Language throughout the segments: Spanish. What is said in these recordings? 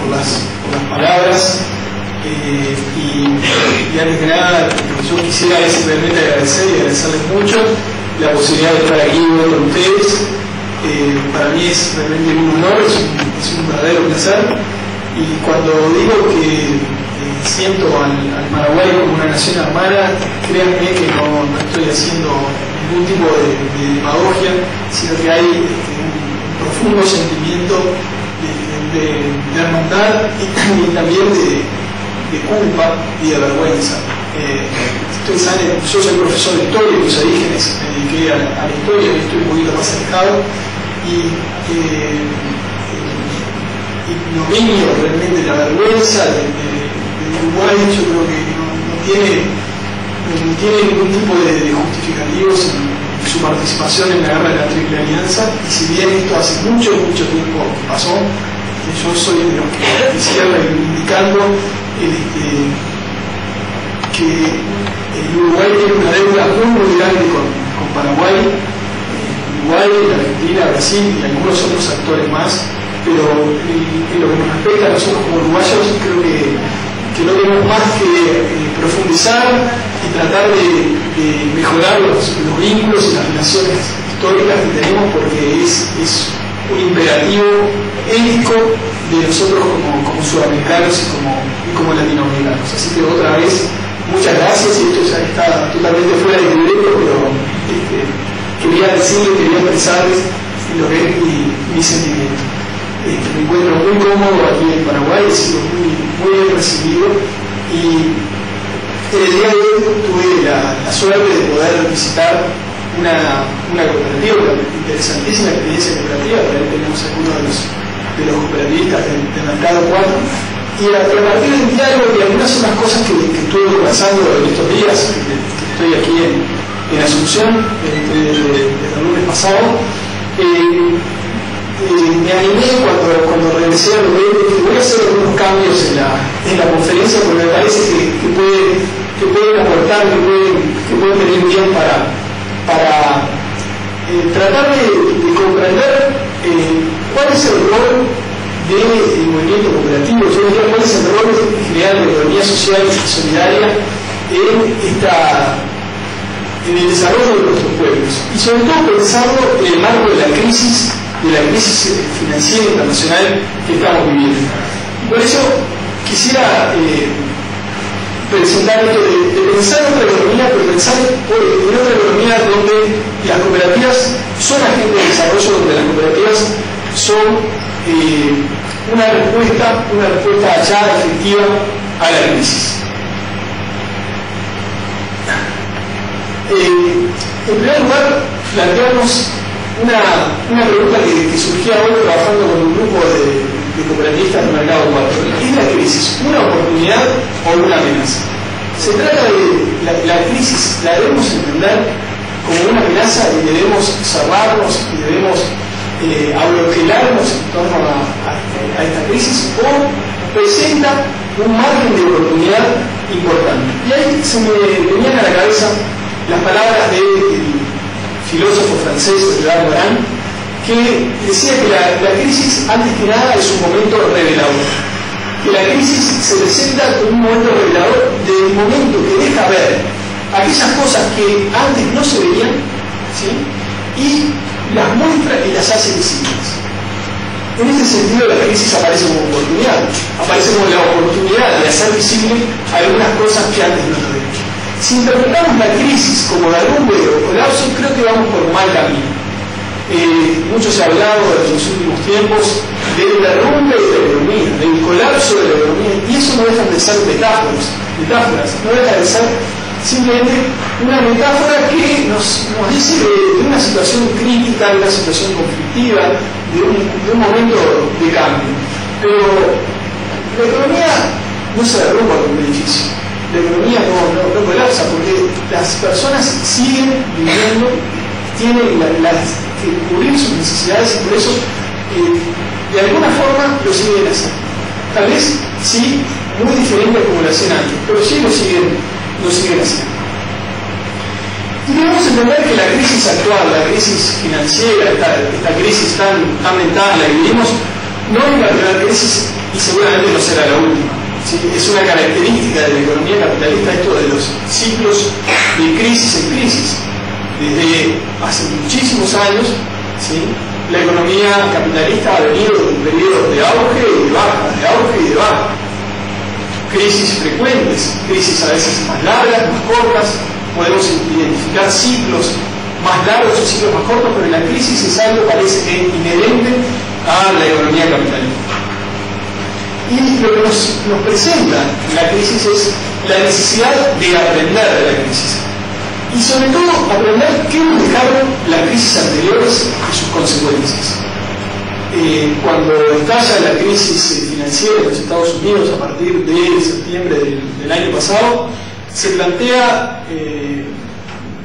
por las palabras. Y antes que nada, yo quisiera realmente agradecerles mucho la posibilidad de estar aquí hoy con ustedes. Para mí es realmente un honor, es un verdadero placer. Y cuando digo que siento al Paraguay como una nación hermana, créanme que no estoy haciendo ningún tipo de demagogia, sino que hay un profundo sentimiento de hermandad y también de culpa y de vergüenza. Ustedes saben, yo soy profesor de historia de los orígenes, me dediqué a la historia, estoy un poquito más alejado, y ignominio realmente la vergüenza de Uruguay. Yo creo que no tiene ningún tipo de justificativos en su participación en la guerra de la Triple Alianza, y si bien esto hace mucho tiempo que pasó, yo soy de los que cierra indicando que el Uruguay tiene una deuda muy grande con Paraguay, Uruguay, la Argentina, Brasil y algunos otros actores más, pero en lo que nos respecta a nosotros como uruguayos, creo que no tenemos más que profundizar y tratar de mejorar los vínculos y las relaciones históricas que tenemos, porque es un imperativo ético de nosotros como sudamericanos y como latinoamericanos. Así que otra vez, muchas gracias, y esto ya está totalmente fuera de libreto, pero quería expresarles lo que es mi sentimiento. Me encuentro muy cómodo aquí en Paraguay, he sido muy bien recibido, y el día de hoy tuve la suerte de poder visitar una cooperativa, una interesantísima experiencia cooperativa. Por ahí tenemos algunos de los cooperativistas del Mercado 4, y a partir del diálogo y algunas otras cosas que estuve conversando en estos días, que estoy aquí en Asunción desde el lunes pasado, me animé cuando regresé a Uruguay, que voy a hacer algunos cambios en la conferencia, porque me parece que pueden aportar, que pueden venir bien para tratar de comprender cuál es el rol del movimiento cooperativo. Yo diría cuál es el rol general de la economía social y solidaria en el desarrollo de nuestros pueblos, y sobre todo pensarlo en el marco de la crisis financiera internacional que estamos viviendo. Por eso quisiera presentar esto de pensar en otra economía, pero pensar en otra economía donde las cooperativas son agentes de desarrollo, donde las cooperativas son una respuesta ya efectiva a la crisis. En primer lugar, planteamos una pregunta que surgía hoy trabajando con un grupo de cooperativistas del Mercado 4. ¿Es la crisis una oportunidad o una amenaza? Se trata de la crisis, la debemos entender como una amenaza y debemos cerrarnos y debemos abroquelarnos en torno a esta crisis, o presenta un margen de oportunidad importante. Y ahí se me venían a la cabeza las palabras del filósofo francés Eduard Morin, que decía que la crisis, antes que nada, es un momento revelador. Que la crisis se presenta como un momento revelador del momento que deja ver aquellas cosas que antes no se veían, ¿sí?, y las muestra y las hace visibles. En ese sentido, la crisis aparece como oportunidad, aparece como la oportunidad de hacer visible algunas cosas que antes no lo veían. Si interpretamos la crisis como derrumbe o colapso, creo que vamos por mal camino. Mucho se ha hablado en los últimos tiempos del derrumbe de la economía, del colapso de la economía, y eso no dejan de ser metáforas, no deja de ser simplemente una metáfora que nos dice de una situación crítica, de una situación conflictiva, de un momento de cambio. Pero la economía no se derrumba como un edificio. La economía no colapsa, porque las personas siguen viviendo, tienen que cubrir sus necesidades, y por eso de alguna forma lo siguen haciendo. Tal vez sí, muy diferente a como lo hacían antes, pero sí lo siguen haciendo. Y debemos entender que la crisis actual, la crisis financiera, esta crisis tan mental, la que vivimos, No es la primera crisis y seguramente no será la última. ¿Sí? Es una característica de la economía capitalista esto de los ciclos de crisis en crisis. Desde hace muchísimos años, ¿sí?, la economía capitalista ha venido de un periodo de auge y de baja, de auge y de baja. Crisis frecuentes, crisis a veces más largas, más cortas, podemos identificar ciclos más largos o ciclos más cortos, pero la crisis es algo, parece que inherente a la economía capitalista. Y lo que nos presenta la crisis es la necesidad de aprender de la crisis. Y sobre todo aprender qué nos dejaron las crisis anteriores y sus consecuencias. Cuando estalla la crisis financiera en los Estados Unidos a partir de septiembre del año pasado, se plantea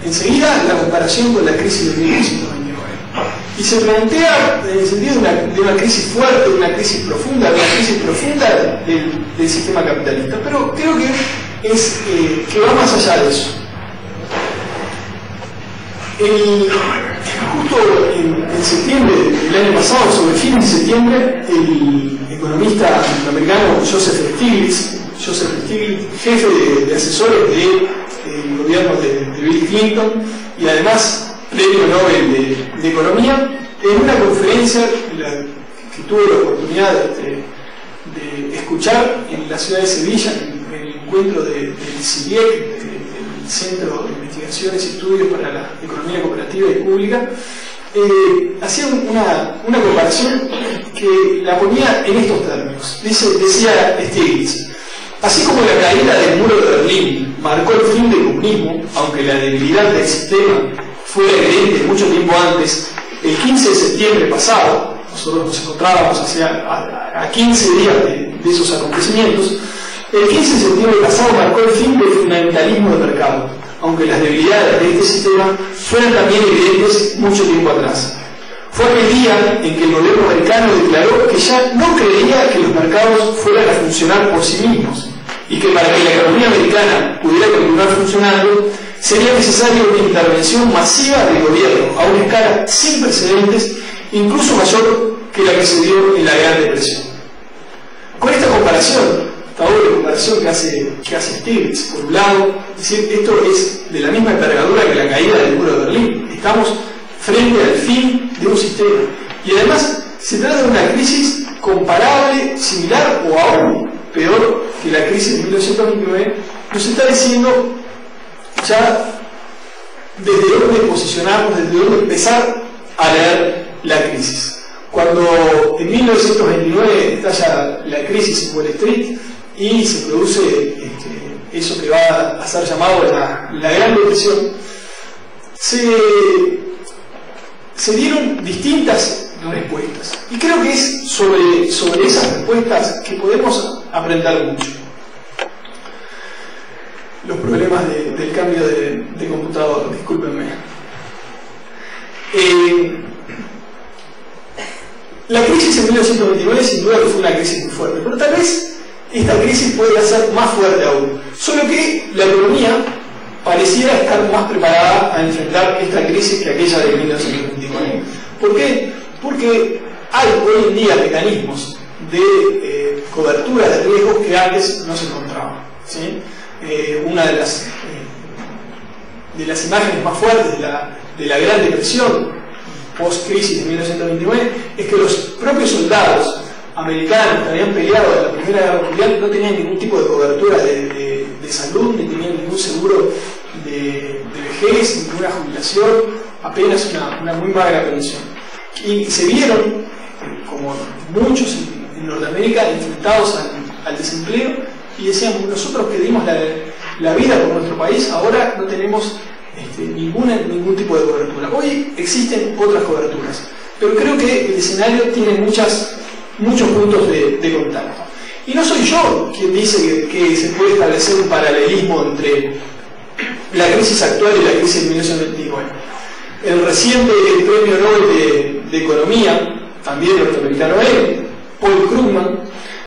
enseguida la comparación con la crisis de 1929. Y se plantea en el sentido de una crisis fuerte, de una crisis profunda del sistema capitalista. Pero creo que va más allá de eso. Justo en septiembre del año pasado, sobre fines de septiembre, el economista norteamericano Joseph Stiglitz, jefe de asesores del gobierno de Bill Clinton y además premio Nobel de Economía, en una conferencia que tuve la oportunidad de escuchar en la ciudad de Sevilla, en el encuentro del CIEC, el Centro de Investigaciones y Estudios para la Economía Cooperativa y Pública, hacía una comparación que la ponía en estos términos. Decía Stiglitz: así como la caída del muro de Berlín marcó el fin del comunismo, aunque la debilidad del sistema fuera evidente mucho tiempo antes, el 15 de septiembre pasado, nosotros nos encontrábamos a 15 días de esos acontecimientos, el 15 de septiembre pasado marcó el fin del fundamentalismo de mercado, aunque las debilidades de este sistema fueran también evidentes mucho tiempo atrás. Fue aquel día en que el gobierno americano declaró que ya no creía que los mercados fueran a funcionar por sí mismos y que para que la economía americana pudiera continuar funcionando sería necesaria una intervención masiva del gobierno a una escala sin precedentes, incluso mayor que la que se dio en la Gran Depresión. Con esta comparación, esta doble comparación que hace Stiglitz, por un lado, es decir, esto es de la misma envergadura que la caída del muro de Berlín. Estamos frente al fin de un sistema. Y además se trata de una crisis comparable, similar o aún peor que la crisis de 1929. Nos está diciendo ya desde dónde posicionarnos, desde dónde empezar a leer la crisis. Cuando en 1929 estalla la crisis en Wall Street y se produce eso que va a ser llamado la Gran Depresión, se dieron distintas respuestas. Y creo que es sobre esas respuestas que podemos aprender mucho. Los problemas del cambio de computador, discúlpenme. La crisis en 1929 sin duda que fue una crisis muy fuerte, pero tal vez esta crisis puede ser más fuerte aún. Solo que la economía pareciera estar más preparada a enfrentar esta crisis que aquella de 1929. ¿Por qué? Porque hay hoy en día mecanismos de cobertura de riesgos que antes no se encontraban, ¿sí? Una de las imágenes más fuertes de la Gran Depresión post-crisis de 1929 es que los propios soldados americanos que habían peleado en la Primera Guerra Mundial no tenían ningún tipo de cobertura de salud, ni tenían ningún seguro de vejez, ninguna jubilación, apenas una muy magra pensión. Y se vieron, como muchos en Norteamérica, enfrentados al desempleo y decían: nosotros que dimos la vida por nuestro país, ahora no tenemos ningún tipo de cobertura. Hoy existen otras coberturas, pero creo que el escenario tiene muchos puntos de contacto. Y no soy yo quien dice que se puede establecer un paralelismo entre la crisis actual y la crisis de 1929. El reciente premio Nobel de Economía, también norteamericano Paul Krugman,